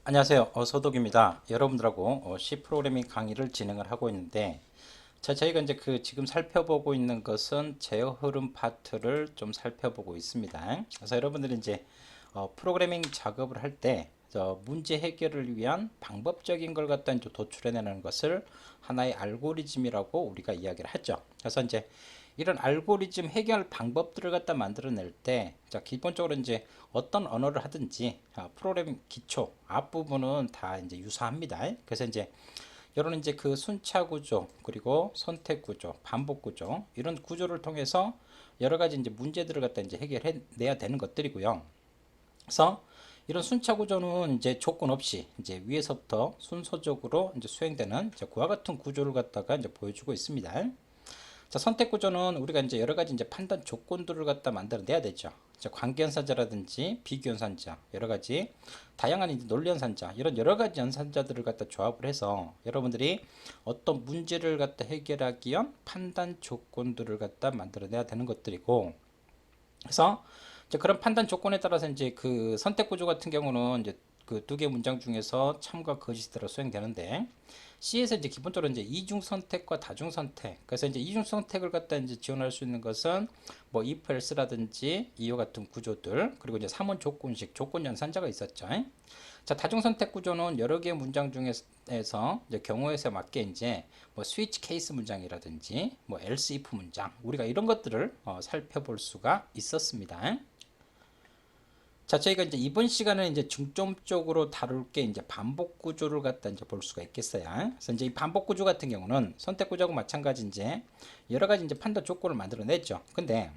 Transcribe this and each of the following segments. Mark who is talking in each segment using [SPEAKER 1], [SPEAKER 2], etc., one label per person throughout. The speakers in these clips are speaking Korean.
[SPEAKER 1] 안녕하세요. 소독입니다. 여러분들하고 C 프로그래밍 강의를 진행을 하고 있는데, 저희가 이제 지금 살펴보고 있는 것은 제어 흐름 파트를 좀 살펴보고 있습니다. 그래서 여러분들이 이제 프로그래밍 작업을 할 때 문제 해결을 위한 방법적인 걸 갖다 이제 도출해내는 것을 하나의 알고리즘이라고 우리가 이야기를 하죠. 그래서 이제 이런 알고리즘 해결 방법들을 갖다 만들어낼 때, 기본적으로 이제 어떤 언어를 하든지 프로그래밍 기초 앞부분은 다 이제 유사합니다. 그래서 이제 이런 이제 순차 구조, 그리고 선택 구조, 반복 구조, 이런 구조를 통해서 여러 가지 이제 문제들을 갖다 이제 해결해 내야 되는 것들이고요. 그래서 이런 순차 구조는 이제 조건 없이 이제 위에서부터 순서적으로 이제 수행되는 이제 그와 같은 구조를 갖다가 이제 보여주고 있습니다. 자, 선택 구조는 우리가 이제 여러 가지 이제 판단 조건들을 갖다 만들어내야 되죠. 관계 연산자라든지 비교 연산자, 여러 가지 다양한 이제 논리 연산자, 이런 여러 가지 연산자들을 갖다 조합을 해서 여러분들이 어떤 문제를 갖다 해결하기 위한 판단 조건들을 갖다 만들어내야 되는 것들이고, 그래서 이제 그런 판단 조건에 따라서 이제 선택 구조 같은 경우는 이제 그 두 개 문장 중에서 참과 거짓대로 수행되는데, C에서 이제 기본적으로 이제 이중 선택과 다중 선택. 그래서 이제 이중 선택을 갖다 이제 지원할 수 있는 것은 뭐 if else라든지 이와 같은 구조들, 그리고 이제 3원 조건식 조건 연산자가 있었죠. 자, 다중 선택 구조는 여러 개의 문장 중에서 이제 경우에 맞게 이제 뭐 스위치 케이스 문장이라든지 뭐 else if 문장, 우리가 이런 것들을 살펴볼 수가 있었습니다. 자, 저희가 이제 이번 시간에 이제 중점적으로 다룰 게 이제 반복 구조를 갖다 이제 볼 수가 있겠어요. 그래서 이제 이 반복 구조 같은 경우는 선택 구조하고 마찬가지 이제 여러 가지 이제 판단 조건을 만들어냈죠. 근데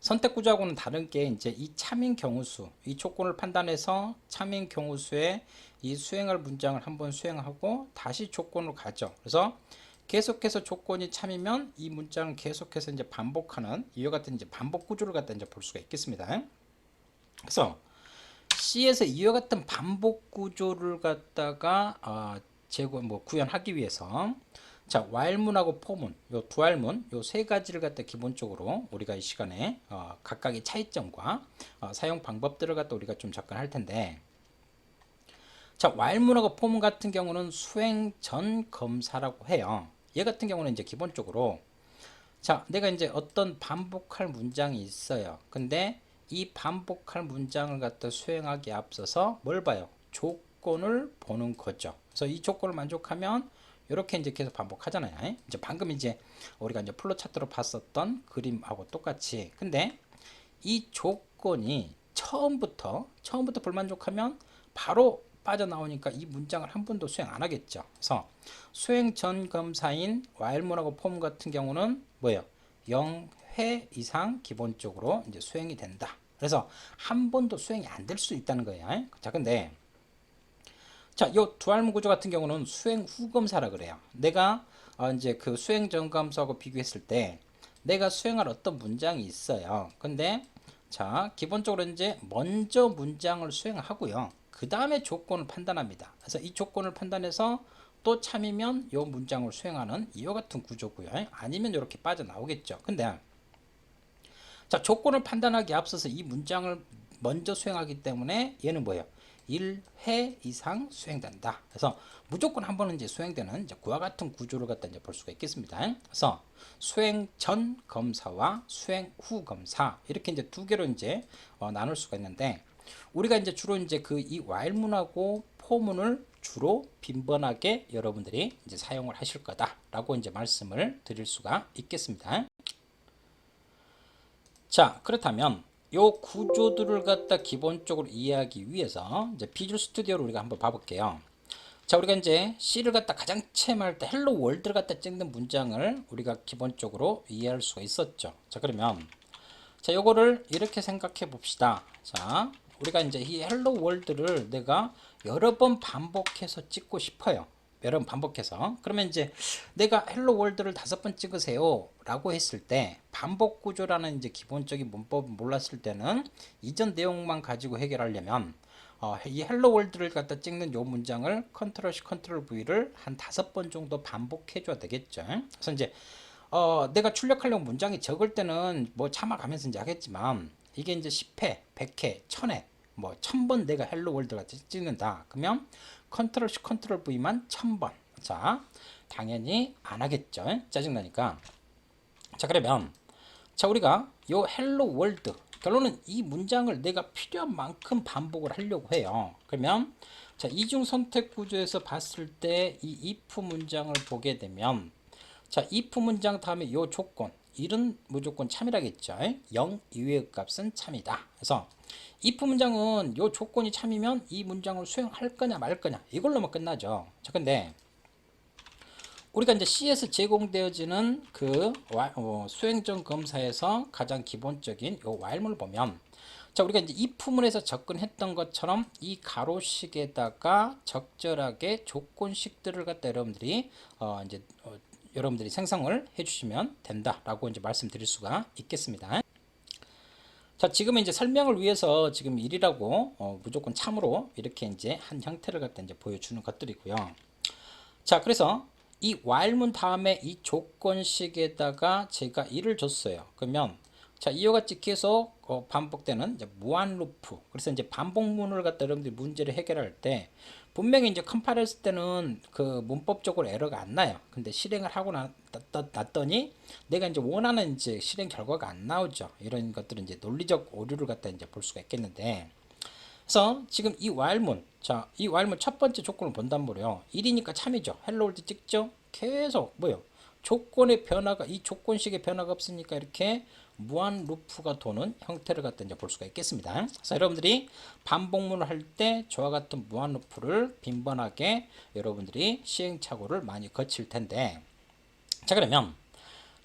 [SPEAKER 1] 선택 구조하고는 다른 게 이제 이 참인 경우수, 이 조건을 판단해서 참인 경우수에 이 수행할 문장을 한번 수행하고 다시 조건으로 가죠. 그래서 계속해서 조건이 참이면 이 문장을 계속해서 이제 반복하는 이와 같은 이제 반복 구조를 갖다 이제 볼 수가 있겠습니다. 그래서 C에서 이와 같은 반복 구조를 갖다가 구현하기 위해서, 자, while문하고 for문, 요 두 알문, 요 세 가지를 갖다 기본적으로 우리가 이 시간에 각각의 차이점과 사용 방법들을 갖다 우리가 좀 접근할 텐데, 자, while문하고 for문 같은 경우는 수행 전 검사라고 해요. 얘 같은 경우는 이제 기본적으로, 자, 내가 이제 어떤 반복할 문장이 있어요. 근데 이 반복할 문장을 갖다 수행하기에 앞서서 뭘 봐요? 조건을 보는 거죠. 그래서 이 조건을 만족하면 이렇게 이제 계속 반복하잖아요. 이제 방금 이제 우리가 이제 플로 차트로 봤었던 그림하고 똑같이. 근데 이 조건이 처음부터 불만족하면 바로 빠져나오니까 이 문장을 한 번도 수행 안 하겠죠. 그래서 수행 전 검사인 while문하고 for문 같은 경우는 뭐예요? 0회 이상 기본적으로 이제 수행이 된다. 그래서 한 번도 수행이 안 될 수 있다는 거예요. 자, 근데 자, 요 두알문 구조 같은 경우는 수행 후 검사라 그래요. 내가 이제 수행 전 검사하고 비교했을 때 내가 수행할 어떤 문장이 있어요. 근데 자, 기본적으로 이제 먼저 문장을 수행하고요. 그 다음에 조건을 판단합니다. 그래서 이 조건을 판단해서 또 참이면 이 문장을 수행하는 이와 같은 구조고요. 아니면 이렇게 빠져나오겠죠. 근데 자, 조건을 판단하기에 앞서서 이 문장을 먼저 수행하기 때문에 얘는 뭐예요? 1회 이상 수행된다. 그래서 무조건 한 번은 이제 수행되는 이제 그와 같은 구조를 갖다 이제 볼 수가 있겠습니다. 그래서 수행 전 검사와 수행 후 검사, 이렇게 이제 두 개로 이제 나눌 수가 있는데, 우리가 이제 주로 이제 이 while문하고 for문을 주로 빈번하게 여러분들이 이제 사용을 하실 거다라고 이제 말씀을 드릴 수가 있겠습니다. 자, 그렇다면 요 구조들을 갖다 기본적으로 이해하기 위해서 이제 비주얼 스튜디오를 우리가 한번 봐볼게요. 자, 우리가 이제 C를 갖다 가장 처음 할 때 헬로 월드를 갖다 찍는 문장을 우리가 기본적으로 이해할 수가 있었죠. 자, 그러면 자, 요거를 이렇게 생각해 봅시다. 자, 우리가 이제 이 헬로 월드를 내가 여러 번 반복해서 찍고 싶어요. 여러 번 반복해서. 그러면 이제 내가 헬로 월드를 5번 찍으세요 라고 했을 때, 반복 구조라는 이제 기본적인 문법을 몰랐을 때는 이전 내용만 가지고 해결하려면 이 헬로 월드를 갖다 찍는 요 문장을 컨트롤 C 컨트롤 V를 한 5번 정도 반복해 줘야 되겠죠. 그래서 이제 내가 출력하려고 문장이 적을 때는 뭐 참아가면서 이제 하겠지만, 이게 이제 10회, 100회, 1000회 뭐 1000번 내가 헬로 월드가 찍는다. 그러면 컨트롤 C 컨트롤 V만 1000번. 자, 당연히 안 하겠죠. 짜증나니까. 자, 그러면 자, 우리가 요 헬로 월드 결론은 이 문장을 내가 필요한 만큼 반복을 하려고 해요. 그러면 자, 이중 선택 구조에서 봤을 때 이 if 문장을 보게 되면 자, if 문장 다음에 요 조건 1은 무조건 참이라겠죠. 0 이외의 값은 참이다. 그래서 if 문장은 요 조건이 참이면 이 문장을 수행할 거냐 말 거냐 이걸로만 끝나죠. 자, 근데 우리가 이제 C에서 제공되어지는 그 수행정 검사에서 가장 기본적인 요 while문을 보면 자, 우리가 이제 if문에서 접근했던 것처럼 이 가로식에다가 적절하게 조건식들을 갖다 여러분들이 여러분들이 생성을 해주시면 된다라고 이제 말씀드릴 수가 있겠습니다. 자, 지금 이제 설명을 위해서 지금 1이라고 무조건 참으로 이렇게 이제 한 형태를 갖다 이제 보여주는 것들이고요. 자, 그래서 이 while문 다음에 이 조건식에다가 제가 1을 줬어요. 그러면 자, 이와 같이 계속 반복되는 이제 무한 루프. 그래서 이제 반복문을 갖다 여러분들이 문제를 해결할 때 분명히 이제 컴파일했을 때는 그 문법적으로 에러가 안 나요. 근데 실행을 하고 났더니 내가 이제 원하는 이제 실행 결과가 안 나오죠. 이런 것들은 이제 논리적 오류를 갖다 이제 볼 수가 있겠는데. 그래서 지금 이 while문, 자, 이 while문 첫 번째 조건을 본단 말이에요. 1이니까 참이죠. 헬로 월드 찍죠. 계속 뭐요? 조건의 변화가 이 조건식의 변화가 없으니까 이렇게 무한 루프가 도는 형태를 갖다 이제 볼 수가 있겠습니다. 그래서 여러분들이 반복문을 할 때 저와 같은 무한 루프를 빈번하게 여러분들이 시행착오를 많이 거칠 텐데, 자, 그러면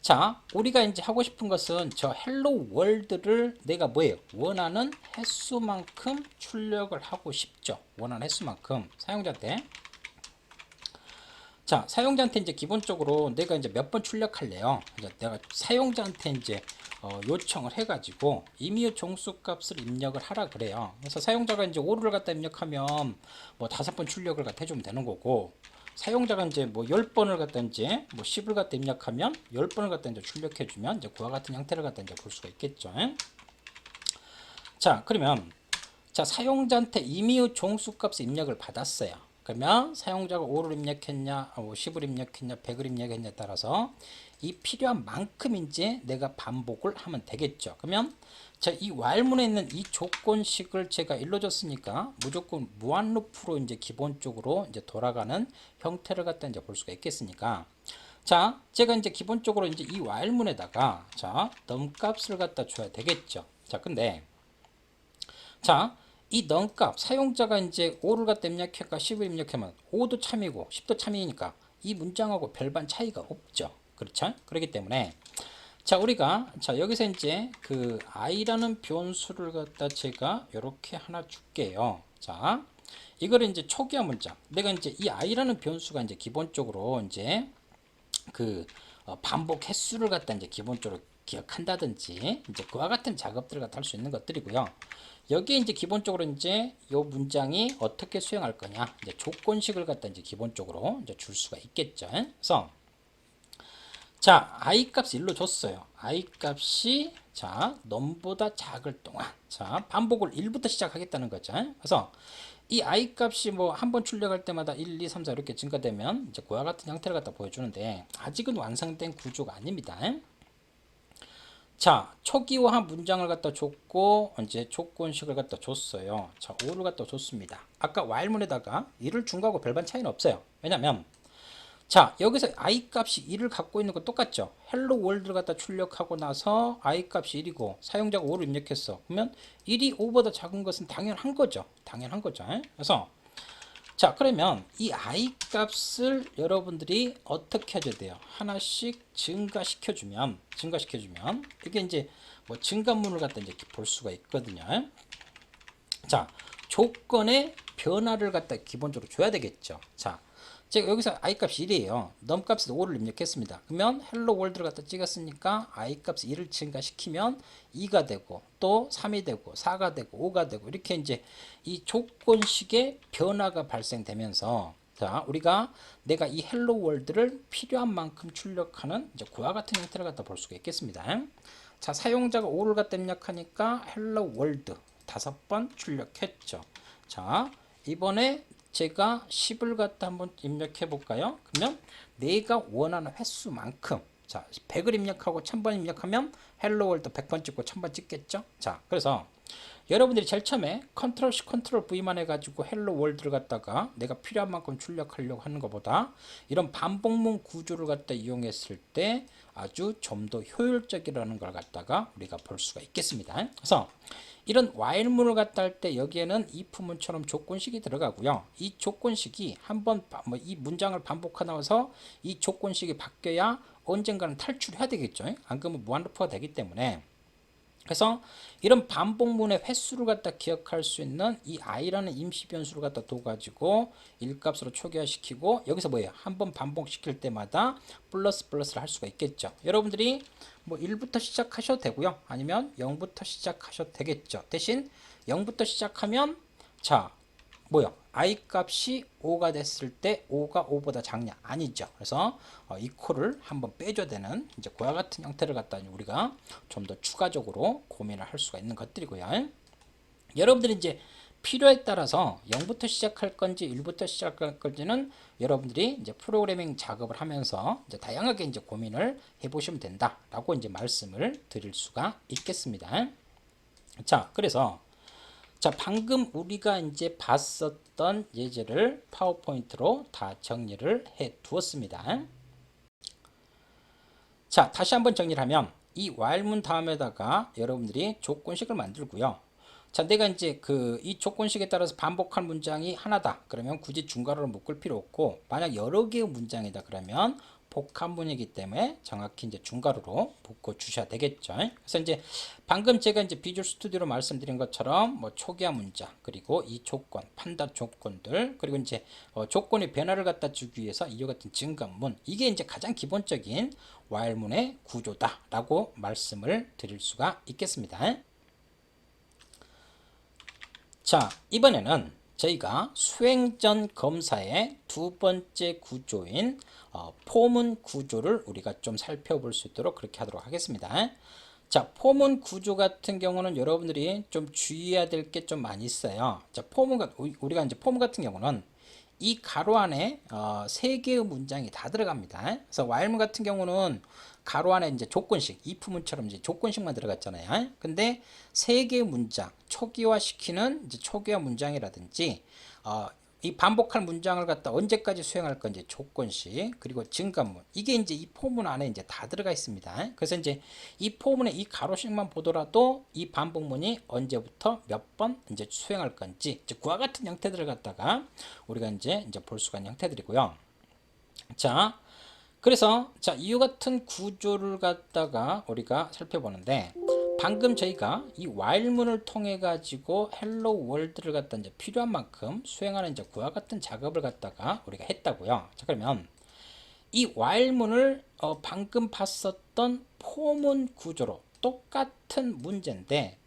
[SPEAKER 1] 자, 우리가 이제 하고 싶은 것은 저 헬로 월드를 내가 뭐예요? 원하는 횟수만큼 출력을 하고 싶죠. 원하는 횟수만큼 사용자한테. 자, 사용자한테 이제 기본적으로 내가 이제 몇 번 출력할래요. 이제 내가 사용자한테 이제 요청을 해가지고 임의의 종수값을 입력을 하라 그래요. 그래서 사용자가 이제 5를 갖다 입력하면 뭐 5번 출력을 갖다 해주면 되는 거고, 사용자가 이제 뭐 10번을 갖다 이제 뭐 10을 갖다 입력하면 10번을 갖다 이제 출력해주면 이제 그와 같은 형태를 갖다 이제 볼 수가 있겠죠. 자, 그러면 자, 사용자한테 임의의 종수값 입력을 받았어요. 그러면 사용자가 5를 입력했냐, 10을 입력했냐, 100을 입력했냐에 따라서 이 필요한 만큼 이제 내가 반복을 하면 되겠죠. 그러면 자, 이 while문에 있는 이 조건식을 제가 일러줬으니까 무조건 무한 루프로 이제 기본적으로 이제 돌아가는 형태를 갖다 이제 볼 수가 있겠으니까, 자, 제가 이제 기본적으로 이제 이 while문에다가 자, 넘값을 갖다 줘야 되겠죠. 자, 근데 자, 이 넘값 사용자가 이제 5를 갖다 입력할까 10을 입력하면 5도 참이고 10도 참이니까 이 문장하고 별반 차이가 없죠. 그렇죠? 그렇기 때문에 자, 우리가 자, 여기서 이제 그 i라는 변수를 갖다 제가 이렇게 하나 줄게요. 자, 이거를 이제 초기화 문장. 내가 이제 이 i라는 변수가 이제 기본적으로 이제 그 반복 횟수를 갖다 이제 기본적으로 기억한다든지 이제 그와 같은 작업들을 갖다 할 수 있는 것들이고요. 여기에 이제 기본적으로 이제 요 문장이 어떻게 수행할 거냐, 이제 조건식을 갖다 이제 기본적으로 이제 줄 수가 있겠죠. 그래서 자, i 값 1로 줬어요. i 값이 자, 넘보다 작을 동안 자, 반복을 1부터 시작하겠다는 거죠. 그래서 이 i 값이 뭐 한 번 출력할 때마다 1, 2, 3, 4 이렇게 증가되면 이제 그와 같은 형태를 갖다 보여주는데 아직은 완성된 구조가 아닙니다. 자, 초기화한 문장을 갖다 줬고 이제 조건식을 갖다 줬어요. 자, 5를 갖다 줬습니다. 아까 while문에다가 1을 준 거하고 별반 차이는 없어요. 왜냐면 자, 여기서 i 값이 1을 갖고 있는 거 똑같죠. 헬로 월드를 갖다 출력하고 나서 i 값이 1이고 사용자가 5를 입력했어. 그러면 1이 5보다 작은 것은 당연한 거죠. 당연한 거죠. 그래서 자, 그러면 이 i 값을 여러분들이 어떻게 해줘야 돼요? 하나씩 증가시켜주면 이게 이제 뭐 증가문을 갖다 이제 볼 수가 있거든요. 자, 조건의 변화를 갖다 기본적으로 줘야 되겠죠. 자, 제가 여기서 i 값이 1이에요. 넘 값에서 5를 입력했습니다. 그러면 헬로 월드를 갖다 찍었으니까 i 값 1을 증가시키면 2가 되고 또 3이 되고 4가 되고 5가 되고 이렇게 이제 이 조건식의 변화가 발생되면서 자, 우리가 내가 이 헬로 월드를 필요한 만큼 출력하는 이제 그와 같은 형태를 갖다 볼 수가 있겠습니다. 자, 사용자가 5를 갖다 입력하니까 헬로 월드 5번 출력했죠. 자, 이번에 제가 10을 갖다 한번 입력해 볼까요? 그러면 내가 원하는 횟수만큼, 자, 100을 입력하고 1000번 입력하면 헬로 월드 100번 찍고 1000번 찍겠죠. 자, 그래서 여러분들이 제일 처음에 컨트롤 C 컨트롤 V만 해가지고 헬로 월드를 갖다가 내가 필요한 만큼 출력하려고 하는 것보다 이런 반복문 구조를 갖다 이용했을 때 아주 좀 더 효율적이라는 걸 갖다가 우리가 볼 수가 있겠습니다. 그래서 이런 while문을 갖다 할 때 여기에는 if문처럼 조건식이 들어가고요. 이 조건식이 한번 이 문장을 반복하면서 이 조건식이 바뀌어야 언젠가는 탈출해야 되겠죠. 안 그러면 무한루프가 되기 때문에. 그래서 이런 반복문의 횟수를 갖다 기억할 수 있는 이 i라는 임시 변수를 갖다 둬가지고 1값으로 초기화시키고 여기서 뭐예요? 한번 반복시킬 때마다 플러스를 할 수가 있겠죠. 여러분들이 뭐 1부터 시작하셔도 되고요. 아니면 0부터 시작하셔도 되겠죠. 대신 0부터 시작하면 자 뭐요? i 값이 5가 됐을 때 5가 5보다 작냐? 아니죠. 그래서 이 콜을 한번 빼줘야 되는 이제 그와 같은 형태를 갖다 우리가 좀 더 추가적으로 고민을 할 수가 있는 것들이고요. 여러분들이 이제 필요에 따라서 0부터 시작할 건지 1부터 시작할 건지는 여러분들이 이제 프로그래밍 작업을 하면서 이제 다양하게 이제 고민을 해보시면 된다라고 이제 말씀을 드릴 수가 있겠습니다. 자, 그래서 자, 방금 우리가 이제 봤었던 예제를 파워포인트로 다 정리를 해 두었습니다. 자, 다시 한번 정리를 하면 이 while문 다음에다가 여러분들이 조건식을 만들고요. 자, 내가 이제 이 조건식에 따라서 반복한 문장이 하나다. 그러면 굳이 중괄호를 묶을 필요 없고, 만약 여러 개의 문장이다. 그러면 복합문이기 때문에 정확히 이제 중괄호로 묶어 주셔야 되겠죠. 그래서 이제 방금 제가 이제 비주얼 스튜디오로 말씀드린 것처럼 뭐 초기화 문장, 그리고 이 조건, 판단 조건들, 그리고 이제 조건의 변화를 갖다 주기 위해서 이와 같은 증가문, 이게 이제 가장 기본적인 while문의 구조다라고 말씀을 드릴 수가 있겠습니다. 자, 이번에는 저희가 수행전 검사의 두 번째 구조인 포문 구조를 우리가 좀 살펴볼 수 있도록 그렇게 하도록 하겠습니다. 자, 포문 구조 같은 경우는 여러분들이 좀 주의해야 될 게 좀 많이 있어요. 자, 우리가 이제 포문 같은 경우는 이 가로 안에 세 개의 문장이 다 들어갑니다. 그래서 while문 같은 경우는 가로 안에 이제 조건식, if문처럼 이제 조건식만 들어갔잖아요. 근데 세 개의 문장, 초기화시키는 이제 초기화 문장이라든지 이 반복할 문장을 갖다 언제까지 수행할 건지 조건식, 그리고 증가문, 이게 이제 이 포문 안에 이제 다 들어가 있습니다. 그래서 이제 이 포문의 이 가로식만 보더라도 이 반복문이 언제부터 몇 번 이제 수행할 건지 이제 그와 같은 형태들을 갖다가 우리가 이제 볼 수가 있는 형태들이고요. 자, 그래서 자, 이와 같은 구조를 갖다가 우리가 살펴보는데, 방금 저희가 이 while문을 통해 가지고 hello world를 갖다 이제 필요한 만큼 수행하는 이제 그와 같은 작업을 갖다가 우리가 했다고요. 자, 그러면 이 while문을 방금 봤었던 포문 구조로 똑같은 문제인데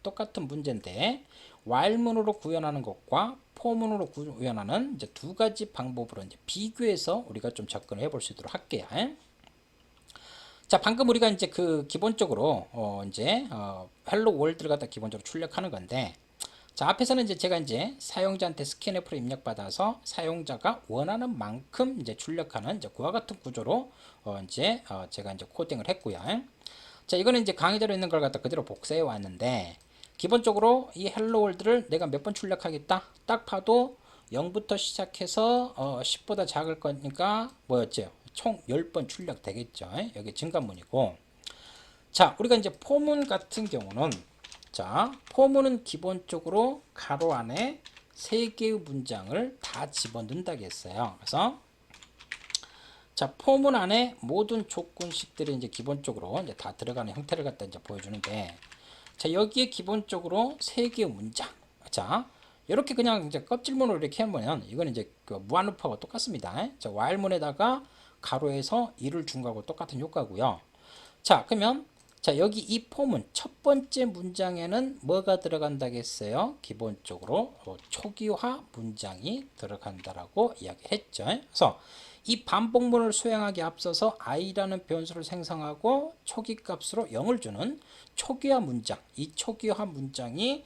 [SPEAKER 1] while문으로 구현하는 것과 포문으로 구현하는 이제 두 가지 방법으로 이제 비교해서 우리가 좀 접근을 해볼 수 있도록 할게요. 자, 방금 우리가 이제 기본적으로 이제 헬로 월드를 갖다 기본적으로 출력하는 건데, 자, 앞에서는 이제 제가 이제 사용자한테 스캔F를 입력받아서 사용자가 원하는 만큼 이제 출력하는 이제 그와 같은 구조로 제가 이제 코딩을 했고요. 자, 이거는 이제 강의대로 있는 걸 갖다 그대로 복사해 왔는데, 기본적으로 이 헬로 월드를 내가 몇 번 출력하겠다 딱 봐도 0부터 시작해서 10보다 작을 거니까 뭐였죠? 총 10번 출력 되겠죠. 여기 증가문이고, 자, 우리가 이제 포문 같은 경우는, 자, 포문은 기본적으로 가로 안에 3개의 문장을 다 집어넣는다고 했어요. 그래서 자, 포문 안에 모든 조건식들이 이제 기본적으로 이제 다 들어가는 형태를 갖다 이제 보여주는데, 자, 여기에 기본적으로 3개의 문장. 자, 이렇게 그냥 이제 껍질문으로 이렇게 하면 이건 이제 무한루프하고 똑같습니다. 자, while문에다가 가로에서 1을 준 거하고 똑같은 효과고요. 자, 그러면 자, 여기 이 폼은 첫 번째 문장에는 뭐가 들어간다고 했어요? 기본적으로 초기화 문장이 들어간다라고 이야기했죠. 그래서 이 반복문을 수행하기 앞서서 i라는 변수를 생성하고 초기 값으로 0을 주는 초기화 문장, 이 초기화 문장이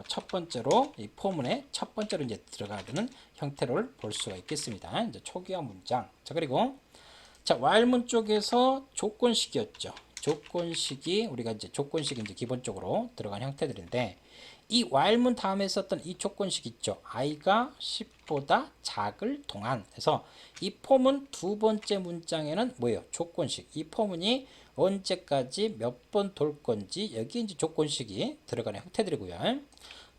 [SPEAKER 1] 첫 번째로 이 포문에 첫 번째로 이제 들어가는 형태를 볼 수가 있겠습니다. 이제 초기화 문장. 자, 그리고 자, while문 쪽에서 조건식이었죠. 조건식이 우리가 이제 조건식이 이제 기본적으로 들어간 형태들인데 이 while문 다음에 썼던 이 조건식 있죠. i가 10보다 작을 동안 해서 이 폼은 두 번째 문장에는 뭐예요? 조건식. 이 폼이 언제까지 몇 번 돌 건지 여기 이제 조건식이 들어가는 형태들이고요.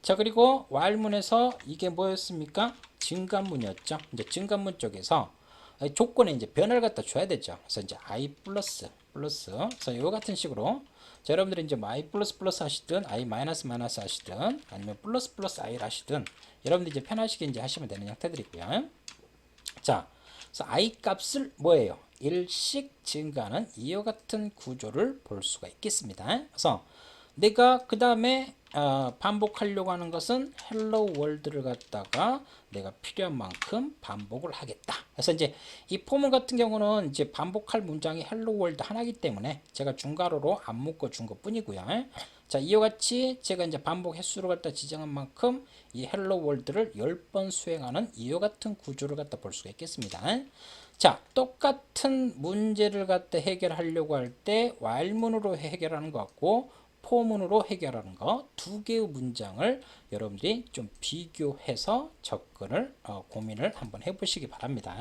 [SPEAKER 1] 자, 그리고 while문에서 이게 뭐였습니까? 증가문이었죠. 이제 증가문 쪽에서 조건에 이제 변화를 갖다 줘야 되죠. 그래서 이제 i 플러스 그래서 이 같은 식으로 자, 여러분들이 이제 i 플러스 플러스 하시든 i 마이너스 마이너스 하시든 아니면 플러스 플러스 i를 하시든 여러분들이 이제 편하시게 이제 하시면 되는 형태들이고요. 자, 그래서 i 값을 뭐예요? 일씩 증가하는 이와 같은 구조를 볼 수가 있겠습니다. 그래서 내가 그 다음에 반복하려고 하는 것은 hello world를 갖다가 내가 필요한 만큼 반복을 하겠다. 그래서 이제 이 포문 같은 경우는 이제 반복할 문장이 hello world 하나이기 때문에 제가 중괄호로 안 묶어 준 것 뿐이고요. 자, 이와 같이 제가 이제 반복 횟수를 갖다 지정한 만큼 이 hello world를 10번 수행하는 이와 같은 구조를 갖다 볼 수가 있겠습니다. 자, 똑같은 문제를 갖다 해결하려고 할 때 while문으로 해결하는 것 같고 포문으로 해결하는 거 두 개의 문장을 여러분들이 좀 비교해서 접근을 고민을 한번 해보시기 바랍니다.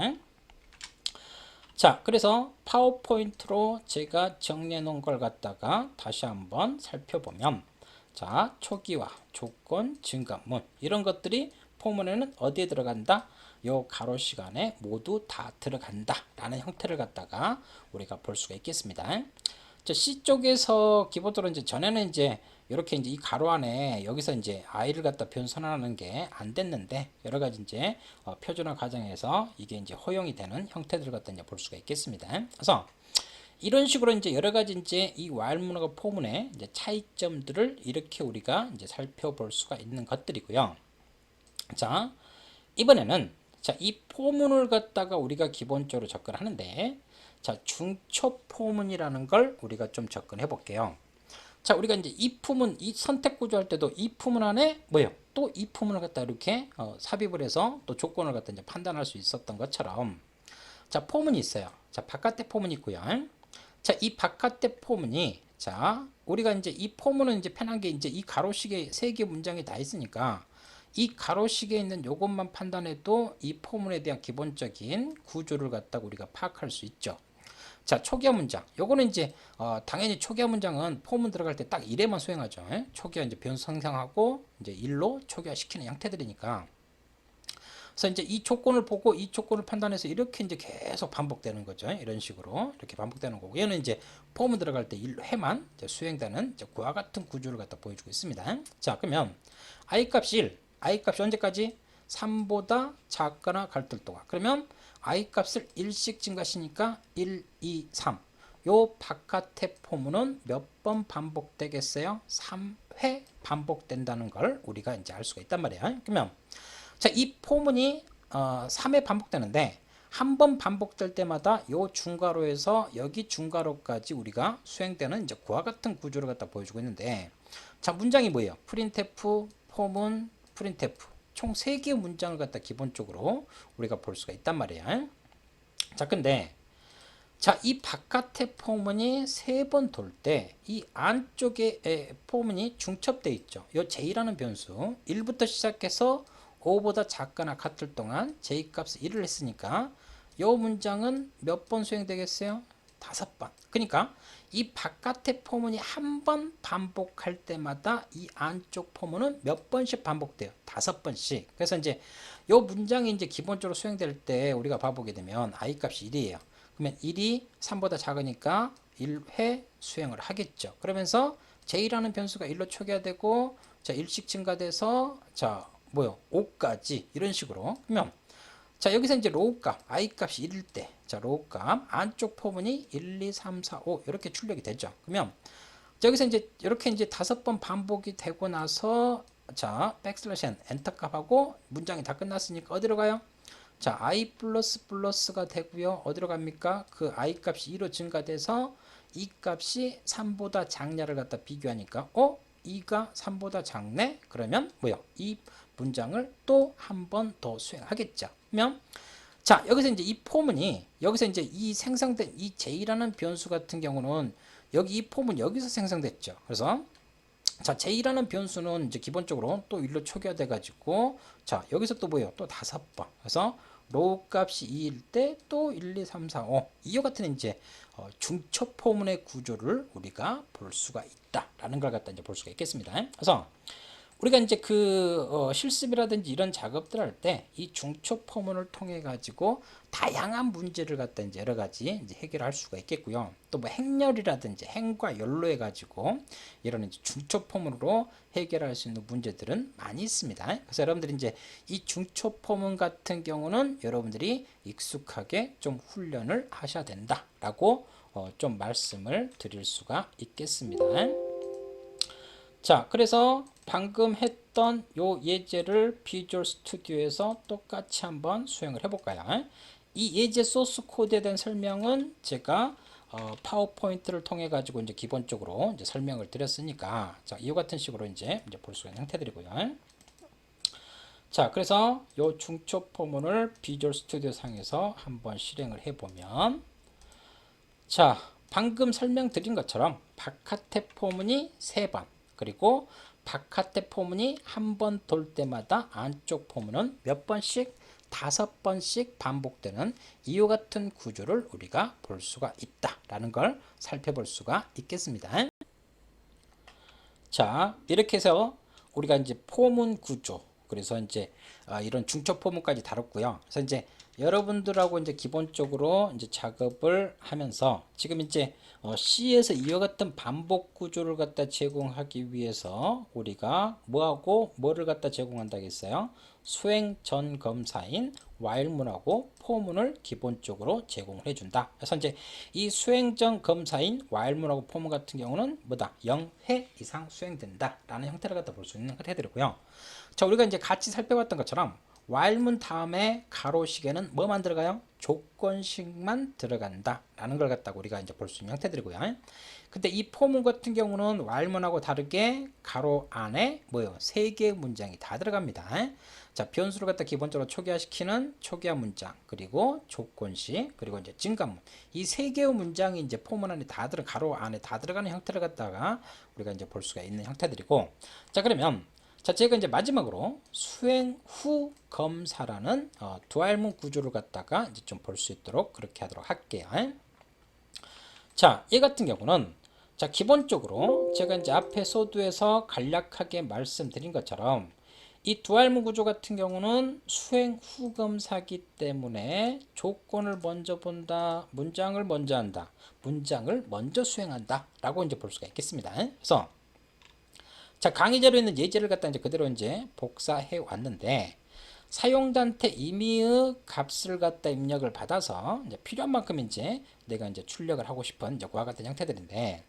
[SPEAKER 1] 자, 그래서 파워포인트로 제가 정리해 놓은 걸 갖다가 다시 한번 살펴보면 자, 초기화, 조건, 증가문 이런 것들이 포문에는 어디에 들어간다? 요 가로 시간에 모두 다 들어간다 라는 형태를 갖다가 우리가 볼 수가 있겠습니다. C 쪽에서 기본적으로 이제 전에는 이제 이렇게 이제 이 가로 안에 여기서 이제 i를 갖다 변선하는 게 안 됐는데 여러 가지 이제 표준화 과정에서 이게 이제 허용이 되는 형태들을 갖다 이제 볼 수가 있겠습니다. 그래서 이런 식으로 이제 여러 가지 이제 이 while문과 포문의 이제 차이점들을 이렇게 우리가 이제 살펴볼 수가 있는 것들이고요. 자, 이번에는 자, 이 포문을 갖다가 우리가 기본적으로 접근하는데 자, 중초 포문이라는 걸 우리가 좀 접근해 볼게요. 자, 우리가 이제 if문 이 선택 구조 할 때도 if문 안에 뭐예요? 또 if문을 갖다 이렇게 삽입을 해서 또 조건을 갖다 이제 판단할 수 있었던 것처럼 자, 포문이 있어요. 자, 바깥에 포문이 있고요. 자, 이 바깥에 포문이 자, 우리가 이제 이 포문은 이제 편한 게 이제 이 가로식에 세 개 문장이 다 있으니까 이 가로식에 있는 요것만 판단해도 이 포문에 대한 기본적인 구조를 갖다가 우리가 파악할 수 있죠. 자, 초기화 문장. 요거는 이제 당연히 초기화 문장은 포문 들어갈 때 딱 1회만 수행하죠. 초기화 이제 변수 생성하고 이제 1로 초기화 시키는 형태들이니까. 그래서 이제 이 조건을 보고 이 조건을 판단해서 이렇게 이제 계속 반복되는 거죠. 이런 식으로 이렇게 반복되는 거고 얘는 이제 포문 들어갈 때 1회만 수행되는 이제 그와 같은 구조를 갖다 보여주고 있습니다. 자, 그러면 i 값이 1, i 값이 언제까지? 3보다 작거나 같을 동안. 그러면 i 값을 1씩 증가시니까 1, 2, 3. 요 바깥의 포문은 몇 번 반복되겠어요? 3회 반복된다는 걸 우리가 이제 알 수가 있단 말이에요. 그러면 자, 이 포문이 3회 반복되는데 한 번 반복될 때마다 요 중괄호에서 여기 중괄호까지 우리가 수행되는 이제 그와 같은 구조를 갖다 보여주고 있는데 자, 문장이 뭐예요? 프린트f, 포문, 프린트f 총 3개의 문장을 갖다 기본적으로 우리가 볼 수가 있단 말이에요. 자, 근데 자, 이 바깥의 포문이 3번 돌 때 이 안쪽에 포문이 중첩되어 있죠. 요 j라는 변수 1부터 시작해서 5보다 작거나 같을 동안 j 값을 1을 했으니까 요 문장은 몇 번 수행되겠어요? 5번. 그러니까 이 바깥의 포문이 한 번 반복할 때마다 이 안쪽 포문은 몇 번씩 반복돼요? 5번씩. 그래서 이제 요 문장이 이제 기본적으로 수행될 때 우리가 봐보게 되면 i 값이 1이에요. 그러면 1이 3보다 작으니까 1회 수행을 하겠죠. 그러면서 j라는 변수가 1로 초기화되고 자, 1씩 증가돼서 자, 뭐요? 5까지 이런 식으로. 그러면 자, 여기서 이제 로우 값, i 값이 1일 때, 자, 로우 값 안쪽 포문이 1, 2, 3, 4, 5 이렇게 출력이 되죠. 그러면 자, 여기서 이제 이렇게 이제 5번 반복이 되고 나서 자, 백슬래시 n 엔터 값하고 문장이 다 끝났으니까 어디로 가요? 자, i 플러스 플러스가 되고요. 어디로 갑니까? 그 i 값이 2로 증가돼서 이 값이 3보다 작냐를 갖다 비교하니까 2가 3보다 작네? 그러면 뭐요? 이 문장을 또 한 번 더 수행하겠죠. 그러면 자, 여기서 이제 이 포문이 여기서 이제 이 생성된 이 j라는 변수 같은 경우는 여기 이 포문 여기서 생성됐죠. 그래서 자, j라는 변수는 이제 기본적으로 또 1로 초기화돼 가지고 자, 여기서 또 뭐예요? 또 5번. 그래서 로우 값이 2일 때 또 1, 2, 3, 4, 5 이와 같은 이제 중첩 포문의 구조를 우리가 볼 수가 있다라는 걸 갖다 이제 볼 수가 있겠습니다. 그래서 우리가 이제 그 실습이라든지 이런 작업들 할 때 이 중첩 포문을 통해 가지고 다양한 문제를 갖다 이제 여러 가지 이제 해결할 수가 있겠고요. 또 뭐 행렬이라든지 행과 열로 해 가지고 이런 이제 중첩 포문으로 해결할 수 있는 문제들은 많이 있습니다. 그래서 여러분들이 이제 이 중첩 포문 같은 경우는 여러분들이 익숙하게 좀 훈련을 하셔야 된다라고 좀 말씀을 드릴 수가 있겠습니다. 자, 그래서 방금 했던 요 예제를 비주얼 스튜디오에서 똑같이 한번 수행을 해볼까요? 이 예제 소스 코드에 대한 설명은 제가 파워포인트를 통해 가지고 이제 기본적으로 이제 설명을 드렸으니까 자, 이와 같은 식으로 이제 볼 수 있는 형태들이고요. 자, 그래서 요 중첩 포문을 비주얼 스튜디오 상에서 한번 실행을 해보면 자, 방금 설명드린 것처럼 바깥의 포문이 3번 그리고 바깥의 포문이 한 번 돌 때마다 안쪽 포문은 몇 번씩 5번씩 반복되는 이와 같은 구조를 우리가 볼 수가 있다라는 걸 살펴볼 수가 있겠습니다. 자, 이렇게 해서 우리가 이제 포문 구조 그래서 이제 이런 중첩 포문까지 다뤘고요. 그래서 이제 여러분들하고 이제 기본적으로 이제 작업을 하면서 지금 이제 C에서 이와 같은 반복 구조를 갖다 제공하기 위해서 우리가 뭐하고 뭐를 갖다 제공한다고 했어요? 수행 전 검사인 while문하고 for문을 기본적으로 제공을 해준다. 그래서 이제 이 수행 전 검사인 while문하고 for문 같은 경우는 뭐다? 0회 이상 수행된다라는 형태를 갖다 볼 수 있는 걸 해드리고요. 자, 우리가 이제 같이 살펴봤던 것처럼 while문 다음에 가로식에는 뭐만 들어가요? 조건식만 들어간다 라는 걸 갖다가 우리가 이제 볼 수 있는 형태들이고요. 근데 이 포문 같은 경우는 while문하고 다르게 가로 안에 뭐요? 3개의 문장이 다 들어갑니다. 자, 변수를 갖다 기본적으로 초기화시키는 초기화 문장, 그리고 조건식, 그리고 이제 증가문. 이 3개의 문장이 이제 포문 안에 다 가로 안에 다 들어가는 형태를 갖다가 우리가 이제 볼 수가 있는 형태들이고. 자, 그러면 자, 제가 이제 마지막으로 수행 후 검사라는 두알문 구조를 갖다가 이제 좀 볼 수 있도록 그렇게 하도록 할게요. 자, 얘 같은 경우는 자, 기본적으로 제가 이제 앞에 소두에서 간략하게 말씀드린 것처럼 이 두알문 구조 같은 경우는 수행 후 검사기 때문에 조건을 먼저 본다, 문장을 먼저 한다, 문장을 먼저 수행한다 라고 이제 볼 수가 있겠습니다. 그래서 자, 강의자로 있는 예제를 갖다 이제 그대로 이제 복사해 왔는데 사용자한테 임의의 값을 갖다 입력을 받아서 이제 필요한 만큼 이제 내가 이제 출력을 하고 싶은 이제 그와 같은 형태들인데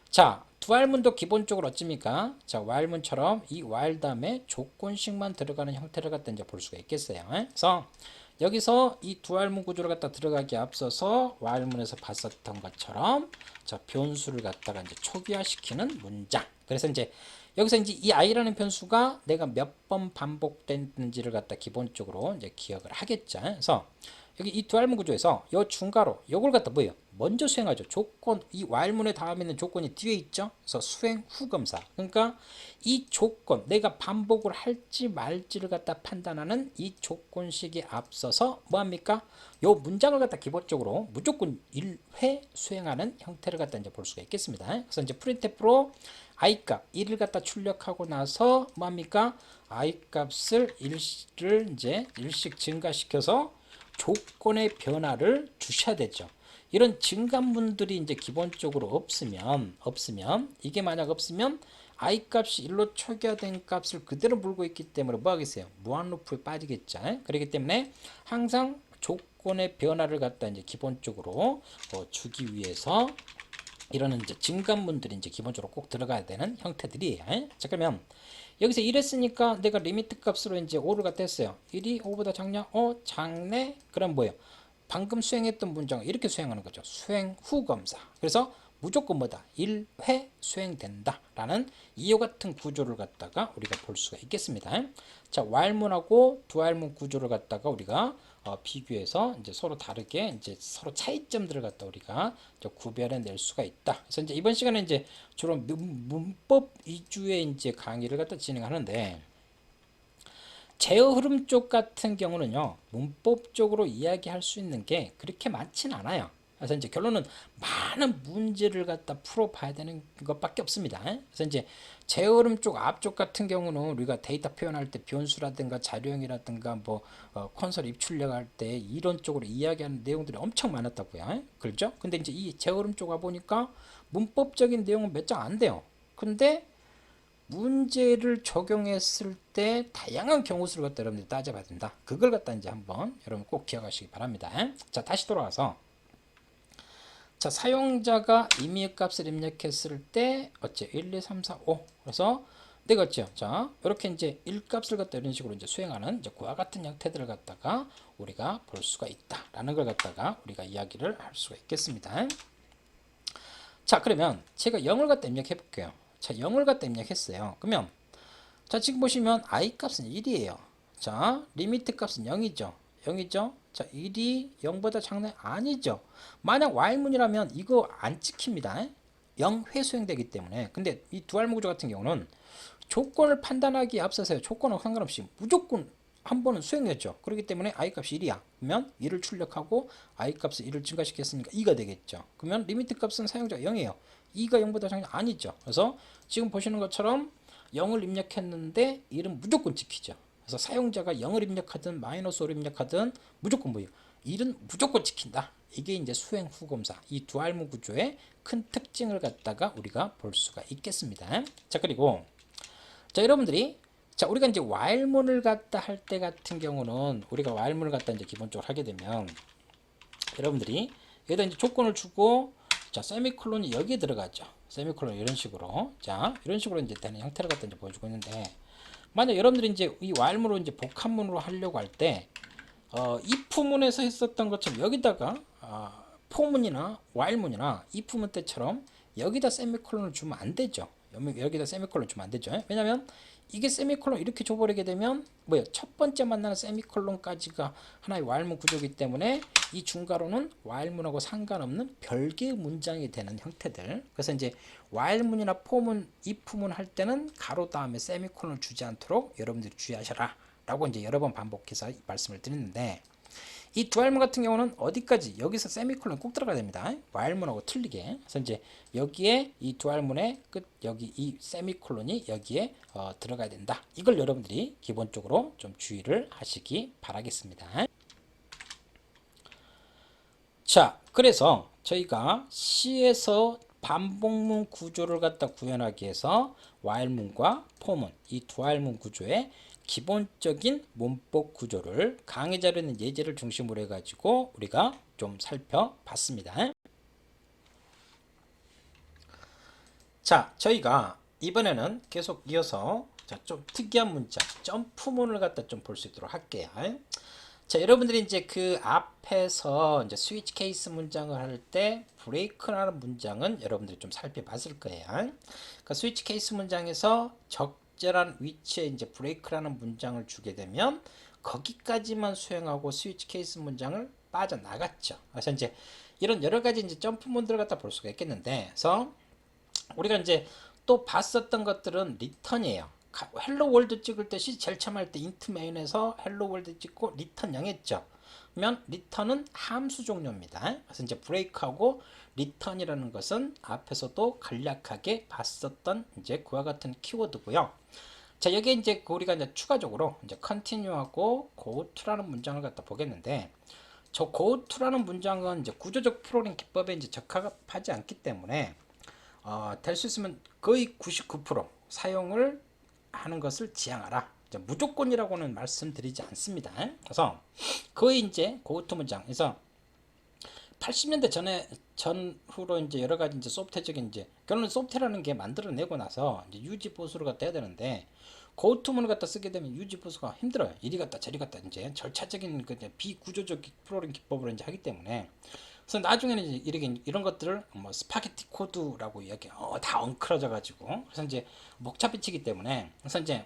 [SPEAKER 1] 자, 두알문도 기본적으로 어찌입니까? 자, while문처럼 이 while 다음에 조건식만 들어가는 형태를 갖다 이제 볼 수가 있겠어요. 그래서 여기서 이 두알문 구조를 갖다 들어가기 앞서서 while문에서 봤었던 것처럼 자, 변수를 갖다가 이제 초기화시키는 문장. 그래서 이제 여기서 이제 이 i라는 변수가 내가 몇 번 반복됐는지를 갖다 기본적으로 이제 기억을 하겠죠. 그래서 여기 이 두알문 구조에서 요 중괄호 요걸 갖다 뭐예요? 먼저 수행하죠. 조건 이 while문의 다음에 있는 조건이 뒤에 있죠. 그래서 수행 후 검사. 그러니까 이 조건 내가 반복을 할지 말지를 갖다 판단하는 이 조건식에 앞서서 뭐 합니까? 요 문장을 갖다 기본적으로 무조건 1회 수행하는 형태를 갖다 이제 볼 수가 있겠습니다. 그래서 이제 printf로 i 값 1을 갖다 출력하고 나서 뭐 합니까? i 값을 1을 이제 1씩 증가시켜서 조건의 변화를 주셔야 되죠. 이런 증가문들이 이제 기본적으로 없으면 이게 만약 없으면 i 값이 1로 초기화된 값을 그대로 물고 있기 때문에 뭐 하겠어요? 무한 루프에 빠지겠죠. 그렇기 때문에 항상 조건의 변화를 갖다 이제 기본적으로 주기 위해서 이런 이제 증가문들이 이제 기본적으로 꼭 들어가야 되는 형태들이에요. 자, 그러면 여기서 이랬으니까 내가 리미트 값으로 이제 5를 갖다 했어요. 1이 5보다 작냐? 작네? 그럼 뭐예요? 방금 수행했던 문장을 이렇게 수행하는 거죠. 수행 후 검사. 그래서 무조건 뭐다? 1회 수행된다 라는 이와 같은 구조를 갖다가 우리가 볼 수가 있겠습니다. 자, while문하고 doWhile문 구조를 갖다가 우리가 비교해서 이제 서로 다르게 이제 서로 차이점들을 갖다 우리가 구별해 낼 수가 있다. 그래서 이제 이번 시간에 이제 주로 문법 위주의 이제 강의를 갖다 진행하는데, 제어 흐름 쪽 같은 경우는요, 문법적으로 이야기할 수 있는 게 그렇게 많지는 않아요. 그래서 이제 결론은 많은 문제를 갖다 풀어봐야 되는 것밖에 없습니다. 그래서 이제 제어 흐름 쪽 앞쪽 같은 경우는 우리가 데이터 표현할 때 변수라든가 자료형이라든가 뭐 콘솔 입출력 할 때 이런 쪽으로 이야기하는 내용들이 엄청 많았다고요. 그렇죠? 근데 이제 이 제어 흐름 쪽 와보니까 문법적인 내용은 몇 장 안 돼요. 근데 문제를 적용했을 때 다양한 경우 수를 갖다 여러분들이 따져봐야 된다. 그걸 갖다 이제 한번 여러분 꼭 기억하시기 바랍니다. 자, 다시 돌아와서, 자, 사용자가 임의 값을 입력했을 때 어째 1, 2, 3, 4, 5. 그래서 내가 어째요? 자, 이렇게 이제 1값을 갖다 이런 식으로 이제 수행하는 이제 그와 같은 형태들을 갖다가 우리가 볼 수가 있다라는 걸 갖다가 우리가 이야기를 할 수가 있겠습니다. 자, 그러면 제가 0을 갖다 입력해 볼게요. 자, 0을 갖다 입력했어요. 그러면 자, 지금 보시면 i 값은 1이에요. 자, 리미트 값은 0이죠. 0이죠. 자, 1이 0보다 작나요? 아니죠. 만약 while문이라면 이거 안 찍힙니다. 0회 수행되기 때문에. 근데 이 두알 구조 같은 경우는 조건을 판단하기에 앞서서요, 조건은 상관없이 무조건 한 번은 수행했죠. 그렇기 때문에 i 값이 1이야. 그러면 1을 출력하고 i 값을 1을 증가시켰으니까 2가 되겠죠. 그러면 리미트 값은 사용자가 0이에요. 2가 0보다 작냐? 아니죠. 그래서 지금 보시는 것처럼 0을 입력했는데 1은 무조건 지키죠. 그래서 사용자가 0을 입력하든 마이너스 5를 입력하든 무조건 뭐예요? 1은 무조건 지킨다. 이게 이제 수행 후 검사, 이 두알문 구조의 큰 특징을 갖다가 우리가 볼 수가 있겠습니다. 자, 그리고 자, 여러분들이 자, 우리가 이제 while문을 갖다 할 때 같은 경우는 우리가 while문을 갖다 이제 기본적으로 하게 되면 여러분들이 여기다 이제 조건을 주고, 자, 세미콜론이 여기에 들어가죠. 세미콜론 이런 식으로, 자, 이런 식으로 이제 되는 형태를 갖다 이제 보여주고 있는데, 만약 여러분들이 이제 이 while문으로 이제 복합문으로 하려고 할 때, if문에서 했었던 것처럼 여기다가 for문이나 while문이나 if문 때처럼 여기다 세미콜론을 주면 안 되죠. 여기다 세미콜론 주면 안 되죠. 왜냐면 이게 세미콜론 이렇게 줘버리게 되면 뭐예요? 첫 번째 만나는 세미콜론까지가 하나의 while문 구조이기 때문에 이 중괄호는 while문하고 상관없는 별개의 문장이 되는 형태들. 그래서 이제 while문이나 for문, if문 할 때는 가로 다음에 세미콜론을 주지 않도록 여러분들이 주의하셔라 라고 이제 여러 번 반복해서 말씀을 드리는데, 이 두알문 같은 경우는 어디까지? 여기서 세미콜론 꼭 들어가야 됩니다. while문하고 틀리게. 그래서 이제 여기에 이 두알문의 끝, 여기 이 세미콜론이 여기에 들어가야 된다. 이걸 여러분들이 기본적으로 좀 주의를 하시기 바라겠습니다. 자, 그래서 저희가 C에서 반복문 구조를 갖다 구현하기 위해서 while문과 for문, 이 두알문 구조의 기본적인 문법 구조를 강의 자료는 예제를 중심으로 해가지고 우리가 좀 살펴봤습니다. 자, 저희가 이번에는 계속 이어서 좀 특이한 문장, 점프문을 갖다 좀 볼 수 있도록 할게요. 자, 여러분들이 이제 그 앞에서 이제 스위치 케이스 문장을 할 때 브레이크라는 문장은 여러분들이 좀 살펴봤을 거예요. 그러니까 스위치 케이스 문장에서 적절한 위치에 이제 브레이크라는 문장을 주게 되면 거기까지만 수행하고 스위치 케이스 문장을 빠져나갔죠. 그래서 이제 이런 여러 가지 이제 점프문들을 갖다 볼 수가 있겠는데, 그래서 우리가 이제 또 봤었던 것들은 리턴이에요. 헬로 월드 찍을 때 제일 처음 할 때 인트 메인에서 헬로 월드 찍고 리턴 0 했죠. 그러면 리턴은 함수 종류입니다. 그래서 이제 브레이크하고 리턴이라는 것은 앞에서도 간략하게 봤었던 이제 그와 같은 키워드고요. 자, 여기에 이제 우리가 이제 추가적으로 이제 continue하고 go to라는 문장을 갖다 보겠는데, 저 go to라는 문장은 이제 구조적 프로그래밍 기법에 이제 적합하지 않기 때문에 될 수 있으면 거의 99% 사용을 하는 것을 지향하라. 무조건이라고는 말씀드리지 않습니다. 그래서 거의 이제 고투 문장, 그래서 80년대 전후로 이제 여러 가지 이제 소프트웨어적인 이제 결론은 소프트웨어라는 게 만들어내고 나서 이제 유지 보수를 갖다 해야 되는데 고투문을 갖다 쓰게 되면 유지 보수가 힘들어요. 이리 갔다 저리 갔다 이제 절차적인 그 이제 비구조적 프로그래밍 기법으로 이제 하기 때문에 그래서 나중에는 이제 이런 것들을 뭐 스파게티 코드라고 이야기 다 엉클어져 가지고 그래서 이제 복잡히 치기 때문에 그래서 이제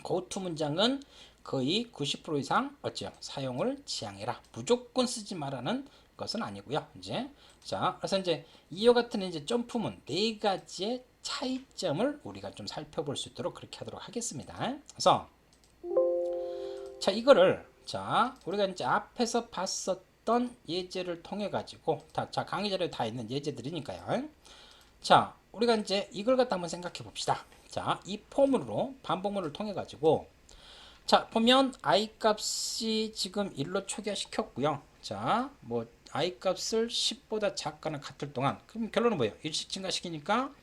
[SPEAKER 1] 고투 문장은 거의 90% 이상 어찌요 사용을 지양해라 무조건 쓰지 말라는 것은 아니고요. 이제 자 그래서 이제 이와 같은 이제 점프문 네 가지의 차이점을 우리가 좀 살펴볼 수 있도록 그렇게 하도록 하겠습니다. 그래서 자 이거를 자 우리가 이제 앞에서 봤었던 예제를 통해 가지고 자 강의 자료에 다 있는 예제들이니까요. 자 우리가 이제 이걸 갖다 한번 생각해 봅시다. 자 이 포문으로 반복문을 통해 가지고 자 보면 i 값이 지금 1로 초기화시켰고요. 자 뭐 i 값을 10보다 작거나 같을 동안 그럼 결론은 뭐예요? 1씩 증가시키니까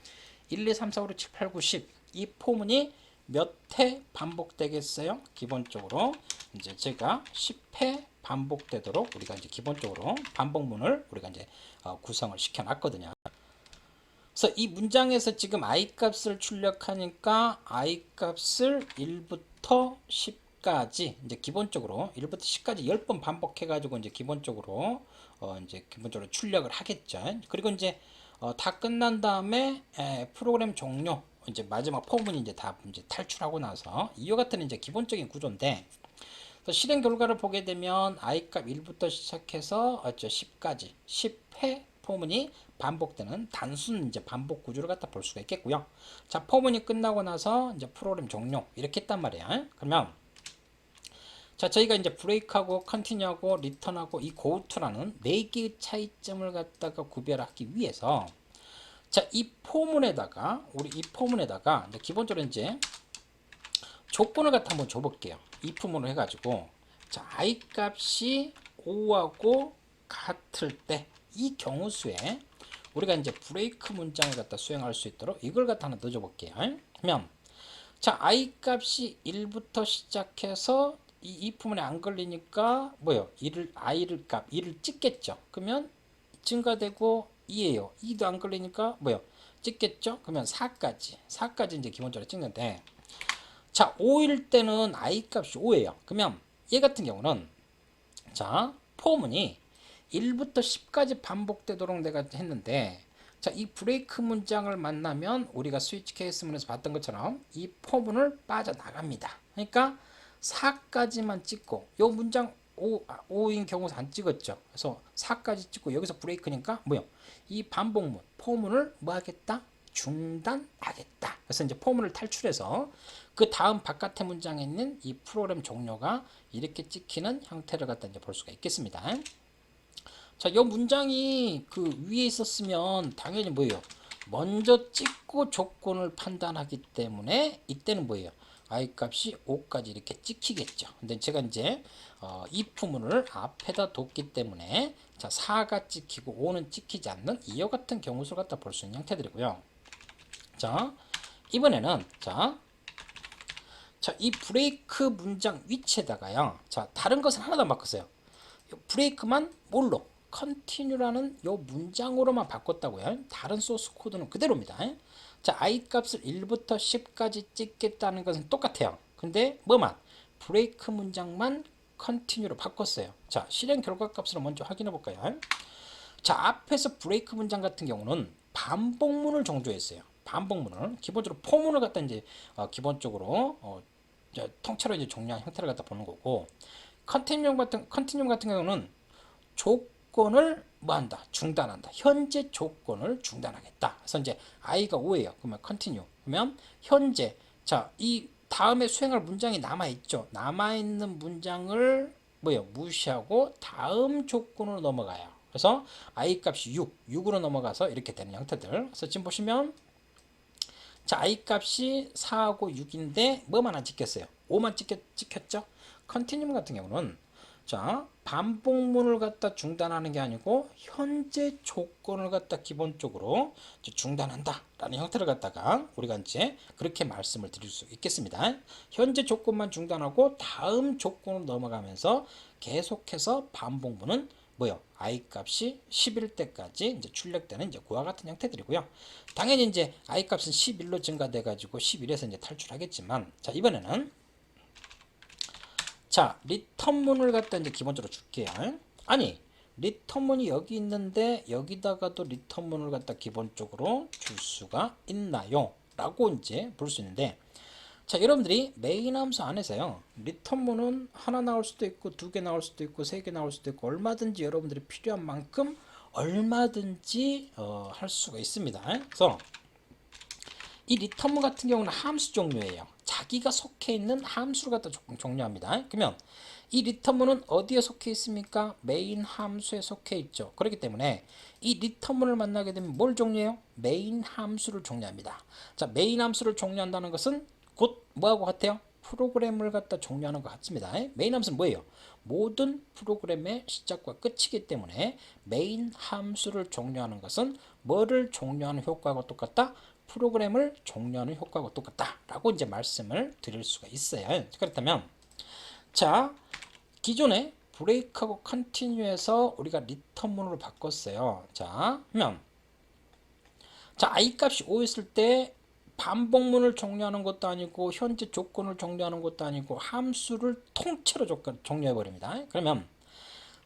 [SPEAKER 1] 1, 2, 3, 4, 5, 6, 7, 8, 9, 10 이 포문이 몇 회 반복되겠어요? 기본적으로 이제 제가 10회 반복되도록 우리가 이제 기본적으로 반복문을 우리가 이제 구성을 시켜 놨거든요. 그래서 이 문장에서 지금 i 값을 출력하니까 i 값을 1부터 10까지 이제 기본적으로 1부터 10까지 10번 반복해 가지고 이제 기본적으로 출력을 하겠죠. 그리고 이제 다 끝난 다음에 프로그램 종료 이제 마지막 포문이 이제 다 이제 탈출하고 나서 이와 같은 이제 기본적인 구조인데 실행 결과를 보게 되면 i 값 1부터 시작해서 10까지 10회 포문이 반복되는 단순 이제 반복 구조를 갖다 볼 수가 있겠고요. 자, 포문이 끝나고 나서 이제 프로그램 종료 이렇게 했단 말이야. 그러면 자, 저희가 이제 브레이크하고 컨티뉴하고 리턴하고 이 고투라는 네 개의 차이점을 갖다가 구별하기 위해서 자, 이 포문에다가 이제 기본적으로 이제 조건을 갖다 한번 줘볼게요. if문으로 해가지고 자, i 값이 5하고 같을 때 이 경우 수에 우리가 이제 브레이크 문장을 갖다 수행할 수 있도록 이걸 갖다 하나 넣어줘 볼게요. 그러면 자 i 값이 1부터 시작해서 이 if문에 안 걸리니까 뭐요? 2를 찍겠죠. 그러면 증가되고 2예요. 2도 안 걸리니까 뭐요? 찍겠죠. 그러면 4까지 이제 기본적으로 찍는데 자 5일 때는 i 값이 5예요. 그러면 얘 같은 경우는 자 포문이 1부터 10까지 반복되도록 내가 했는데 자, 이 브레이크 문장을 만나면 우리가 스위치 케이스문에서 봤던 것처럼 이 포문을 빠져나갑니다. 그러니까 4까지만 찍고 요 문장 5인 경우서 안 찍었죠. 그래서 4까지 찍고 여기서 브레이크니까 뭐요? 이 반복문, 포문을 뭐 하겠다? 중단하겠다. 그래서 이제 포문을 탈출해서 그 다음 바깥의 문장에 있는 이 프로그램 종료가 이렇게 찍히는 형태를 갖다 이제 볼 수가 있겠습니다. 자, 이 문장이 그 위에 있었으면 당연히 뭐예요? 먼저 찍고 조건을 판단하기 때문에 이때는 뭐예요? i 값이 5까지 이렇게 찍히겠죠. 근데 제가 이제 if문을 앞에다 뒀기 때문에 자 4가 찍히고 5는 찍히지 않는 이와 같은 경우수를 갖다 볼 수 있는 형태들이고요. 자 이번에는 이 브레이크 문장 위치에다가요. 자 다른 것은 하나도 안 바꿨어요. 브레이크만 뭘로? continue라는 요 문장으로만 바꿨다고요. 다른 소스 코드는 그대로입니다. 자, i 값을 1부터 10까지 찍겠다는 것은 똑같아요. 근데 뭐만? 브레이크 문장만 continue로 바꿨어요. 자, 실행 결과 값을 먼저 확인해 볼까요? 자, 앞에서 브레이크 문장 같은 경우는 반복문을 정조했어요. 반복문을 기본적으로 포문을 갖다 이제 기본적으로 통째로 이제 종료한 형태를 갖다 보는 거고 컨티뉴 같은 경우는 조건을 뭐한다? 중단한다. 현재 조건을 중단하겠다. 그래서 이제 i가 5예요. 그러면 continue. 그러면 현재 자, 이 다음에 수행할 문장이 남아 있죠. 남아 있는 문장을 뭐예요? 무시하고 다음 조건으로 넘어가요. 그래서 i 값이 6으로 넘어가서 이렇게 되는 형태들. 그래서 지금 보시면 자, i 값이 4하고 6인데 뭐만 안 찍혔어요? 5만 찍혔죠? 컨티뉴 같은 경우는 자, 반복문을 갖다 중단하는 게 아니고 현재 조건을 갖다 기본적으로 중단한다 라는 형태를 갖다가 우리가 이제 그렇게 말씀을 드릴 수 있겠습니다. 현재 조건만 중단하고 다음 조건으로 넘어가면서 계속해서 반복문은 뭐요? i 값이 10일 때까지 이제 출력되는 이제 그와 같은 형태들이고요. 당연히 이제 i 값은 11로 증가돼 가지고 11에서 이제 탈출하겠지만, 자, 이번에는 자, 리턴문을 갖다 이제 기본적으로 줄게요. 아니, 리턴문이 여기 있는데 여기다가도 리턴문을 갖다 기본적으로 줄 수가 있나요? 라고 이제 볼 수 있는데, 자, 여러분들이 메인 함수 안에서요, 리턴문은 하나 나올 수도 있고 두 개 나올 수도 있고 세 개 나올 수도 있고 얼마든지 여러분들이 필요한 만큼 얼마든지 할 수가 있습니다. 그래서 이 리턴문 같은 경우는 함수 종류예요. 자기가 속해 있는 함수를 갖다 종류합니다. 그러면 이 리턴문은 어디에 속해 있습니까? 메인 함수에 속해 있죠. 그렇기 때문에 이 리턴문을 만나게 되면 뭘 종류해요? 메인 함수를 종류합니다. 자, 메인 함수를 종류한다는 것은 곧 뭐하고 같아요? 프로그램을 갖다 종류하는 것 같습니다. 메인 함수는 뭐예요? 모든 프로그램의 시작과 끝이기 때문에 메인 함수를 종류하는 것은 뭐를 종류하는 효과가 똑같다? 프로그램을 종료하는 효과가 똑같다라고 이제 말씀을 드릴 수가 있어요. 그렇다면 자, 기존에 브레이크하고 컨티뉴에서 우리가 리턴문으로 바꿨어요. 자, 그러면 자, i 값이 5였을 때 반복문을 종료하는 것도 아니고 현재 조건을 종료하는 것도 아니고 함수를 통째로 종료해 버립니다. 그러면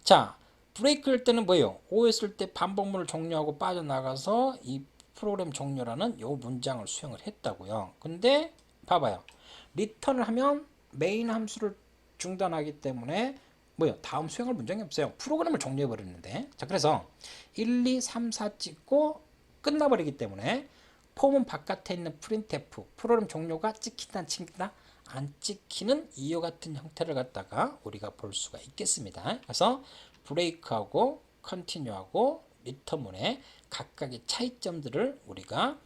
[SPEAKER 1] 자, 브레이크일 때는 뭐예요? 5였을 때 반복문을 종료하고 빠져나가서 이 프로그램 종료라는 요 문장을 수행을 했다고요. 근데 봐봐요. 리턴을 하면 메인 함수를 중단하기 때문에 뭐요? 다음 수행할 문장이 없어요. 프로그램을 종료해 버렸는데. 자, 그래서 1, 2, 3, 4 찍고 끝나버리기 때문에 폼은 바깥에 있는 printf 프로그램 종료가 찍힌다 안 찍힌다 안 찍히는 이와 같은 형태를 갖다가 우리가 볼 수가 있겠습니다. 그래서 브레이크하고 컨티뉴하고 리턴문의 각각의 차이점들을 우리가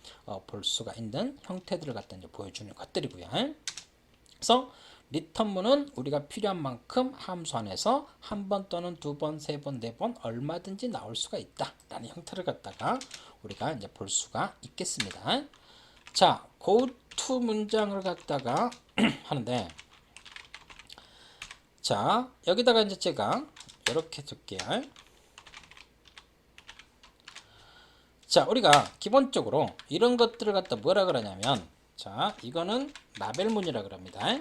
[SPEAKER 1] 볼 수가 있는 형태들을 갖다 이제 보여주는 것들이고요. 그래서 리턴문은 우리가 필요한 만큼 함수 안에서 한 번 또는 두 번, 세 번, 네 번 얼마든지 나올 수가 있다라는 형태를 갖다가 우리가 이제 볼 수가 있겠습니다. 자, go to 문장을 갖다가 하는데, 자, 여기다가 이제 제가 이렇게 둘게요. 자, 우리가 기본적으로 이런 것들을 갖다 뭐라 그러냐면, 자, 이거는 라벨문이라 그럽니다.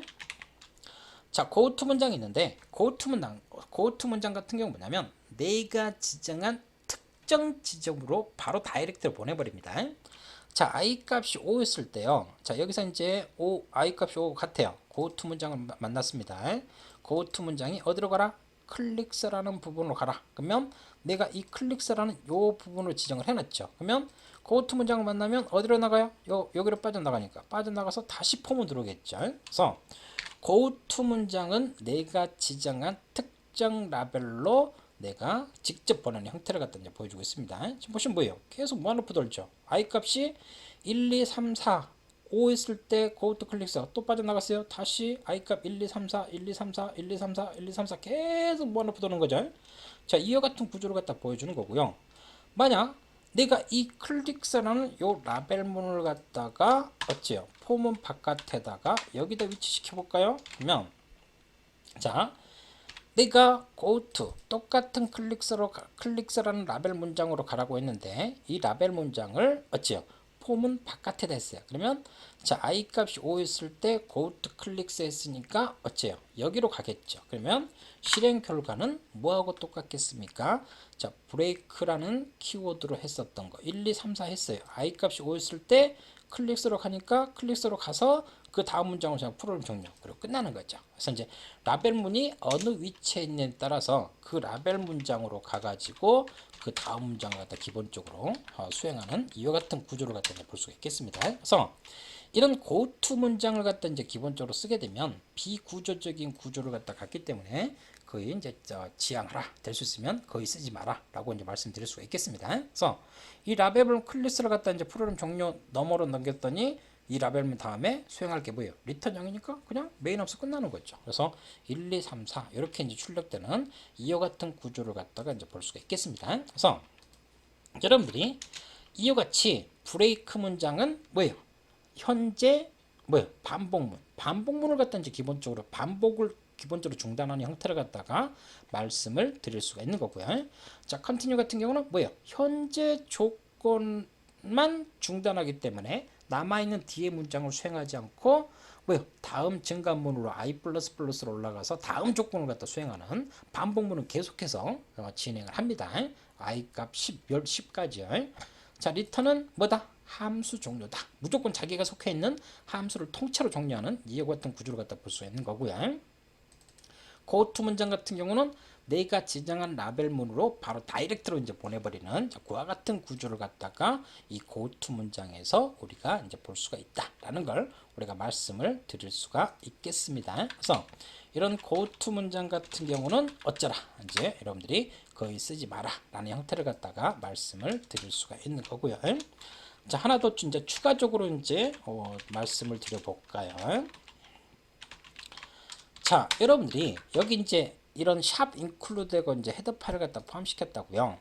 [SPEAKER 1] 자, go to 문장이 있는데 go to 문장 같은 경우 뭐냐면 내가 지정한 특정 지점으로 바로 다이렉트로 보내버립니다. 자, i 값이 5였을 때요. 자, 여기서 이제 i 값이 5 같아요. go to 문장을 만났습니다. go to 문장이 어디로 가라? 클릭스라는 부분으로 가라. 그러면 내가 이 클릭스라는 요 부분을 지정을 해놨죠. 그러면 go to 문장을 만나면 어디로 나가요? 여기로 빠져나가니까 빠져나가서 다시 폼으로 들어오겠죠. 그래서 go to 문장은 내가 지정한 특정 라벨로 내가 직접 보내는 형태를 갖다 이제 보여주고 있습니다. 지금 보시면 뭐예요? 계속 무한루프 돌죠. i 값이 1, 2, 3, 4, 5 있을 때 go to 클릭스 또 빠져나갔어요. 다시 i 값 1, 2, 3, 4, 1, 2, 3, 4, 1, 2, 3, 4, 1, 2, 3, 4 계속 무한루프 도는 거죠. 자, 이와 같은 구조를 갖다 보여주는 거고요. 만약 내가 이 클릭스라는 요 라벨문을 갖다가 어째요? 폼은 바깥에다가 여기다 위치시켜 볼까요? 그러면 자, 내가 go to 똑같은 클릭스라는 라벨 문장으로 가라고 했는데 이 라벨 문장을 어째요? 폼은 바깥에다 했어요. 그러면 자, i 값이 5였을 때 go to 클릭스 했으니까 어째요? 여기로 가겠죠. 그러면 실행 결과는 뭐하고 똑같겠습니까? 자, 브레이크라는 키워드로 했었던 거 1, 2, 3, 4 했어요. i 값이 5였을 때 클릭스로 가니까 클릭스로 가서 그 다음 문장을 제가 프로그램 종료 그리고 끝나는 거죠. 그래서 이제 라벨문이 어느 위치에 있느냐에 따라서 그 라벨 문장으로 가가지고 그 다음 문장을 갖다 기본적으로 수행하는 이와 같은 구조를 갖다 볼 수가 있겠습니다. 그래서 이런 go to 문장을 갖다 이제 기본적으로 쓰게 되면 비구조적인 구조를 갖다 갔기 때문에 거의 이제 지양하라 될 수 있으면 거의 쓰지 마라라고 이제 말씀드릴 수가 있겠습니다. 그래서 이 라벨문 클래스를 갖다 이제 프로그램 종료 너머로 넘겼더니 이 라벨문 다음에 수행할 게 뭐예요? 리턴 0이니까 그냥 메인 없이 끝나는 거죠. 그래서 1, 2, 3, 4 이렇게 이제 출력되는 이와 같은 구조를 갖다가 이제 볼 수가 있겠습니다. 그래서 여러분들이 이와 같이 브레이크 문장은 뭐예요? 현재 뭐예요? 반복문을 갖다 이제 기본적으로 반복을 기본적으로 중단하는 형태를 갖다가 말씀을 드릴 수가 있는 거고요. 자, 컨티뉴 같은 경우는 뭐예요? 현재 조건만 중단하기 때문에 남아있는 뒤에 문장을 수행하지 않고 뭐요? 다음 증가문으로 i++로 올라가서 다음 조건을 갖다 수행하는 반복문은 계속해서 진행을 합니다. i 값 10까지요. 자, 리턴은 뭐다? 함수 종료다. 무조건 자기가 속해 있는 함수를 통째로 종료하는 이와 같은 구조를 갖다 볼 수 있는 거고요. 고투 문장 같은 경우는 내가 지정한 라벨문으로 바로 다이렉트로 이제 보내버리는 그와 같은 구조를 갖다가 이 고투 문장에서 우리가 이제 볼 수가 있다라는 걸 우리가 말씀을 드릴 수가 있겠습니다. 그래서 이런 고투 문장 같은 경우는 어쩌라 이제 여러분들이 거의 쓰지 마라라는 형태를 갖다가 말씀을 드릴 수가 있는 거고요. 자, 하나 더 이제 추가적으로 이제 말씀을 드려볼까요? 자, 여러분들이 여기 이제 이런 샵 인클루드고 이제 헤더 파일을 갖다 포함시켰다고요.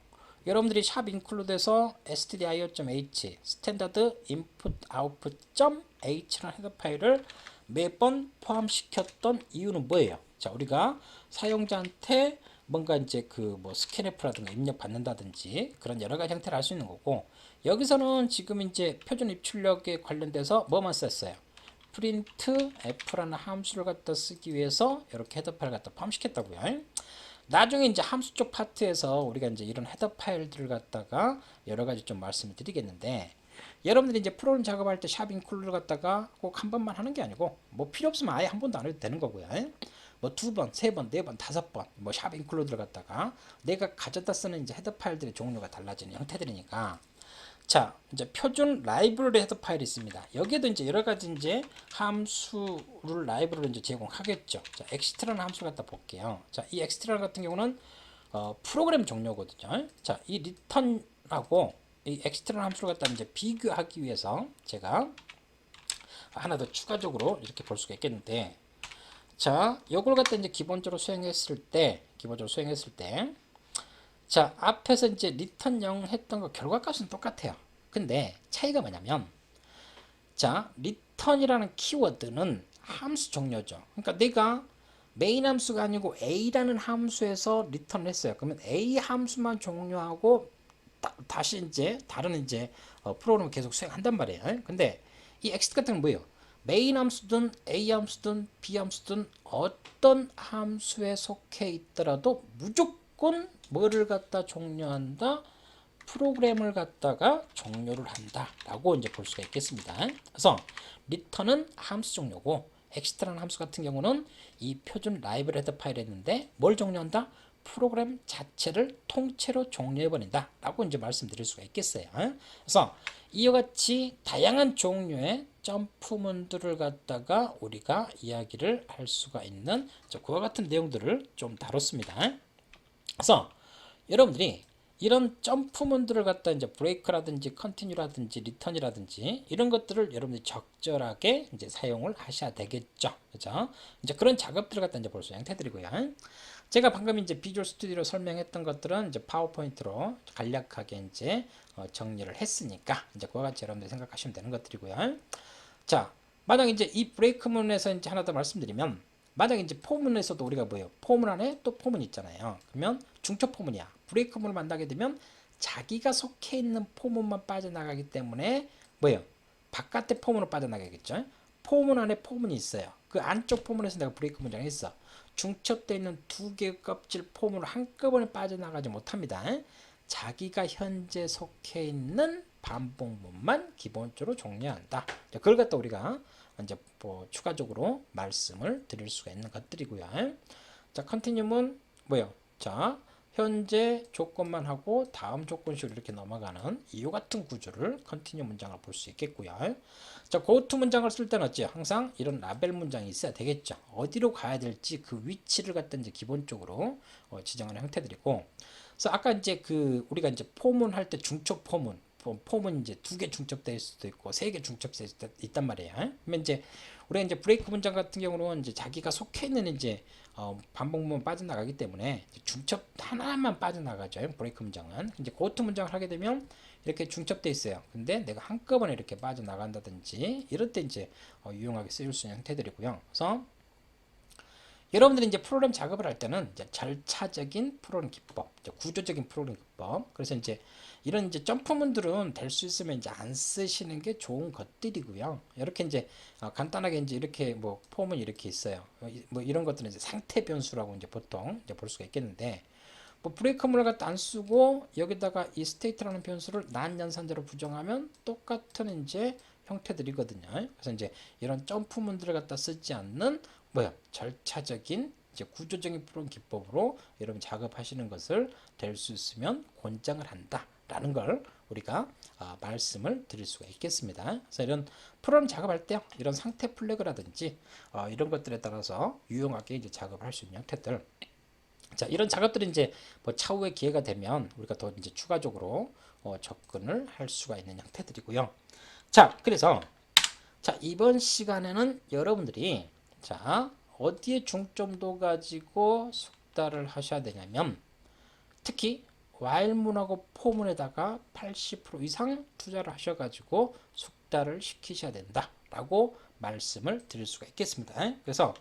[SPEAKER 1] 여러분들이 샵 인클루드에서 stdio.h 스탠다드 인풋 아웃풋.h라는 헤더 파일을 매번 포함시켰던 이유는 뭐예요? 자, 우리가 사용자한테 뭔가 이제 그 뭐 스캔F라든가 입력 받는다든지 그런 여러 가지 형태를 할 수 있는 거고, 여기서는 지금 이제 표준 입출력에 관련돼서 뭐만 썼어요? 프린트 f라는 함수를 갖다 쓰기 위해서 이렇게 헤더 파일 갖다 포함시켰다고요. 나중에 이제 함수 쪽 파트에서 우리가 이제 이런 헤더 파일들을 갖다가 여러 가지 좀 말씀을 드리겠는데, 여러분들이 이제 프로그램 작업할 때 샵 인클루드를 갖다가 꼭 한 번만 하는 게 아니고 뭐 필요 없으면 아예 한 번도 안 해도 되는 거고요. 뭐 두 번, 세 번, 네 번, 다섯 번 뭐 샵 인클루드를 갖다가 내가 가져다 쓰는 이제 헤더 파일들의 종류가 달라지는 형태들이니까, 자, 이제 표준 라이브러리 헤더 파일이 있습니다. 여기에도 이제 여러 가지 이제 함수를 라이브러리 이제 제공하겠죠. 자, 엑스트라는 함수를 갖다 볼게요. 자, 이 엑스트라 같은 경우는 프로그램 종료거든요. 자, 이 리턴하고 이 엑스트라 함수를 갖다 이제 비교하기 위해서 제가 하나 더 추가적으로 이렇게 볼 수가 있겠는데, 자, 요걸 갖다 이제 기본적으로 수행했을 때, 자, 앞에서 이제 리턴 0 했던 거 결과값은 똑같아요. 근데 차이가 뭐냐면, 자, 리턴이라는 키워드는 함수 종료죠. 그러니까 내가 메인 함수가 아니고 a라는 함수에서 리턴을 했어요. 그러면 a 함수만 종료하고 다시 이제 다른 이제 프로그램을 계속 수행한단 말이에요. 근데 이 x 같은 건 뭐예요? 메인 함수든 a 함수든 b 함수든 어떤 함수에 속해 있더라도 무조건 뭐를 갖다 종료한다? 프로그램을 갖다가 종료를 한다라고 이제 볼 수가 있겠습니다. 그래서 리턴은 함수 종료고, 엑스트라는 함수 같은 경우는 이 표준 라이브러리 헤더 파일에 있는데 뭘 종료한다? 프로그램 자체를 통째로 종료해버린다 라고 이제 말씀드릴 수가 있겠어요. 그래서 이와 같이 다양한 종류의 점프문들을 갖다가 우리가 이야기를 할 수가 있는 그와 같은 내용들을 좀 다뤘습니다. 그래서 여러분들이 이런 점프문들을 갖다 이제 브레이크라든지 컨티뉴라든지 리턴이라든지 이런 것들을 여러분들이 적절하게 이제 사용을 하셔야 되겠죠. 그죠? 이제 그런 작업들을 갖다 이제 벌써 형태드리고요. 제가 방금 이제 비주얼 스튜디오로 설명했던 것들은 이제 파워포인트로 간략하게 이제 정리를 했으니까 이제 그와 같이 여러분들이 생각하시면 되는 것들이고요. 자, 만약 이제 이 브레이크문에서 이제 하나 더 말씀드리면, 만약 이제 포문에서도 우리가 뭐예요? 포문 안에 또 포문이 있잖아요. 그러면 중첩 포문이야. 브레이크문을 만나게 되면 자기가 속해 있는 포문만 빠져나가기 때문에 뭐예요? 바깥의 포문으로 빠져나가겠죠. 포문 안에 포문이 있어요. 그 안쪽 포문에서 내가 브레이크 문장을 했어. 중첩되어 있는 두 개의 껍질 포문을 한꺼번에 빠져나가지 못합니다. 자기가 현재 속해 있는 반복문만 기본적으로 종료한다. 그걸 갖다 우리가 이제 뭐 추가적으로 말씀을 드릴 수가 있는 것들이고요. 자, 컨티뉴는 뭐예요? 자, 현재 조건만 하고 다음 조건식으로 이렇게 넘어가는 이와 같은 구조를 컨티뉴 문장을 볼 수 있겠고요. 자, 고투 문장을 쓸 때는 어찌 항상 이런 라벨 문장이 있어야 되겠죠. 어디로 가야 될지 그 위치를 갖다 이제 기본적으로 지정하는 형태들이고, 그래서 아까 이제 그 우리가 이제 포문 할 때 중첩 포문 이제 두 개 중첩될 수도 있고 세 개 중첩될 수도 있단 말이에요. 그러면 이제 우리가 이제 브레이크 문장 같은 경우는 이제 자기가 속해 있는 이제 반복문 빠져나가기 때문에 중첩 하나만 빠져나가죠. 브레이크 문장은. 이제 고투 문장을 하게 되면 이렇게 중첩돼 있어요. 근데 내가 한꺼번에 이렇게 빠져나간다든지 이럴 때 이제 유용하게 쓰일 수 있는 형태들이고요. 그래서 여러분들이 이제 프로그램 작업을 할 때는 이제 절차적인 프로그램 기법, 이제 구조적인 프로그램 기법. 그래서 이제 이런 이제 점프문들은 될 수 있으면 이제 안 쓰시는 게 좋은 것들이고요. 이렇게 이제 간단하게 이제 이렇게 뭐 폼은 이렇게 있어요. 뭐 이런 것들은 이제 상태 변수라고 이제 보통 이제 볼 수가 있겠는데, 뭐 브레이크문을 갖다 안 쓰고 여기다가 이 스테이트라는 변수를 난 연산대로 부정하면 똑같은 이제 형태들이거든요. 그래서 이제 이런 점프문들을 갖다 쓰지 않는 뭐야 절차적인 이제 구조적인 프로그램 기법으로 여러분 작업하시는 것을 될 수 있으면 권장을 한다라는 걸 우리가 말씀을 드릴 수가 있겠습니다. 그래서 이런 프로그램 작업할 때 이런 상태 플래그라든지 이런 것들에 따라서 유용하게 이제 작업할 수 있는 형태들. 자, 이런 작업들이 이제 뭐 차후에 기회가 되면 우리가 더 이제 추가적으로 접근을 할 수가 있는 형태들이고요. 자, 그래서 자, 이번 시간에는 여러분들이 자, 어디에 중점도 가지고 숙달을 하셔야 되냐면 특히 while문하고 for문에다가 80% 이상 투자를 하셔가지고 숙달을 시키셔야 된다라고 말씀을 드릴 수가 있겠습니다. 그래서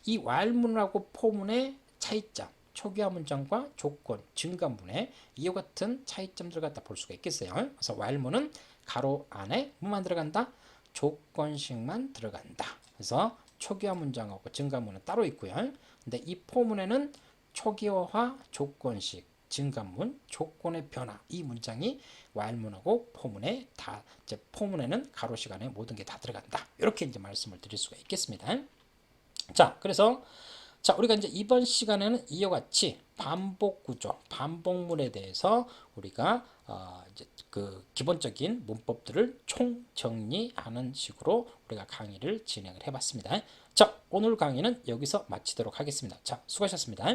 [SPEAKER 1] 이 while문하고 for문의 차이점, 초기화 문장과 조건, 증가문의 이와 같은 차이점들 갖다 볼 수가 있겠어요. 그래서 while문은 가로 안에 뭐만 들어간다? 조건식만 들어간다. 그래서 초기화 문장하고 증가문은 따로 있고요. 근데 이 for문에는 초기화와 조건식, 증가문, 조건의 변화 이 문장이 while문하고 for문에 다 이제 for문에는 가로식 안에 모든 게 다 들어간다. 이렇게 이제 말씀을 드릴 수가 있겠습니다. 자, 그래서 자, 우리가 이제 이번 시간에는 이와 같이 반복 구조, 반복문에 대해서 우리가 이제 그 기본적인 문법들을 총 정리하는 식으로 우리가 강의를 진행을 해봤습니다. 자, 오늘 강의는 여기서 마치도록 하겠습니다. 자, 수고하셨습니다.